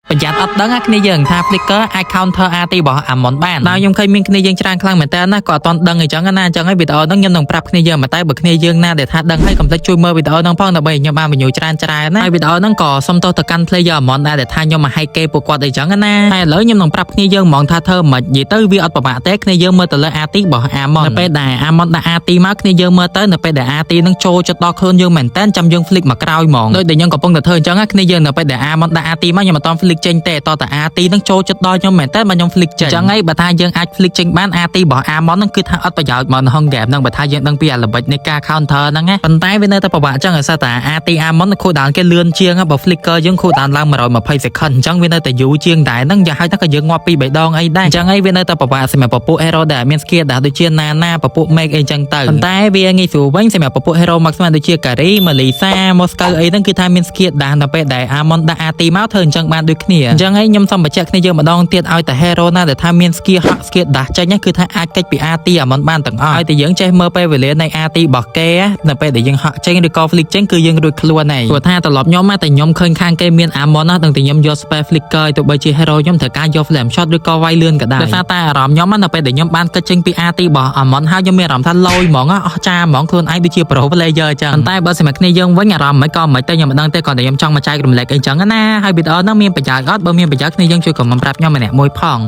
ประหยัดอัดดังគ្នាយើងថា Flicker អាច counter RT របស់ Amon បានដោយខ្ញុំឃើញមានគ្នាយើងច្រើនខ្លាំងមែនតើណាក៏អត់ទាន់ដឹងអញ្ចឹងណាអញ្ចឹងហើយវីដេអូហ្នឹងខ្ញុំនឹងប្រាប់គ្នាយើងមកតែបើគ្នាយើងណាដែលថាដឹងហើយកុំភ្លេចជួយមើលវីដេអូហ្នឹងផងដើម្បីខ្ញុំបានបញ្ញូច្រើនណាហើយវីដេអូហ្នឹងក៏សុំទោសទៅកាន់ player Amon ដែរដែលថាខ្ញុំមកហែកគេពួកគាត់អីចឹងណាហើយឥឡូវខ្ញុំនឹងប្រាប់គ្នាយើងហ្មងថាធ្វើមិននិយាយទៅវាអត់ពិបាកទេគ្នាយើងមើលទៅលើ RT របស់ Amon នៅពេលដែល Amon ដាក់ RT មកគ្នាយើងមើលទៅនៅពេលដែល RT ហ្នឹងចូលចិត្តដល់ខ្លួនយើងមែនតើចាំយើង flick មកក្រោយហ្មងដោយដែលខ្ញុំកំពុងតែធ្វើអញ្ចឹងគ្នាយើងនៅពេលដែល Amon ដាក់ RT មកខ្ញុំមិនតន់ flick ចេញទេតតែ RT នឹងចូលចិត្តដល់ខ្ញុំមែនតើបើខ្ញុំ flick ចេញអញ្ចឹងហើយបើថាយើងអាច flick ចេញបាន RT របស់ Amon នឹងគឺថាអត់ប្រយោជន៍មកនៅក្នុង game ហ្នឹងបើថាយើងដឹងពីល្បិចនៃការ counter ហ្នឹងណាប៉ុន្តែវានៅតែពិបាកអញ្ចឹងដោយសារតែ RT Amon ខូដានគេលឿនជាងបើ flicker យើងខូដានឡើង120 second អញ្ចឹងវានៅតែយូរជាងដែរហ្នឹងយ៉ាងហោចណាស់ក៏យើងងាប់ពី3ដងអីដែរអញ្ចឹងហើយវានៅតែពិបាកសម្រាប់ពពួក hero ដែលមាន skill ដែរដូចជា Nana ពពួក Make អីអញ្ចឹងទៅប៉ុន្តែវាងាយស្រួលវិញសម្រាប់ពពួក hero maximum ដូចជា Kari Melissa Moscow អីហ្នឹងគឺថាមាន skill ដែរនៅពេលដែល Amon ដាក់ RT មកធ្វើអញ្ចឹងបានដូចគ្នាអញ្ចឹងហើយខ្ញុំសូមបញ្ជាក់គ្នាយើងម្ដងទៀតឲ្យតែ hero ណាដែលថាមាន skill ហក់ skill ដាស់ចេញគឺថាអាចកិច្ចពី RT Amon បានទាំងអស់ហើយតែយើងចេះមើលពេលវេលានៃ RT របស់គេនៅពេលដែលយើងហក់ចេញឬក៏ flick ចេញគឺយើងរួចខ្លួនហើយព្រោះថាត្រឡប់ខ្ញុំមកតែខ្ញុំឃើញខាងគេមាន Amon ណាទាំងតែខ្ញុំយក spell flicker ទោះបីជា hero ខ្ញុំត្រូវការយក flame shot ឬក៏វាយលឿនក៏ដោយសារតែអារម្មណ៍ខ្ញុំនៅពេលដែលខ្ញុំបានកិច្ចចេញពី RT របស់ Amon ហើយខ្ញុំមានអារម្មណ៍ថាលយហ្មងអស់ចាហ្មងខ្លួនឯងដូចជា pro player អញ្ចឹងតែបើសម្រាប់គ្នាយើងវិញអារម្មណ៍មិនក៏មិនទៅខ្ញុំមិនដឹងទេគ្រាន់តែខ្ញុំចង់មកចែករំលែកអីចឹងណាហើយវីដេអូហ្នឹងមានប្រយោជន៍អត់បើមានប្រយោជន៍គ្នាយើងជួយcommentប្រាប់ខ្ញុំម្នាក់មួយផង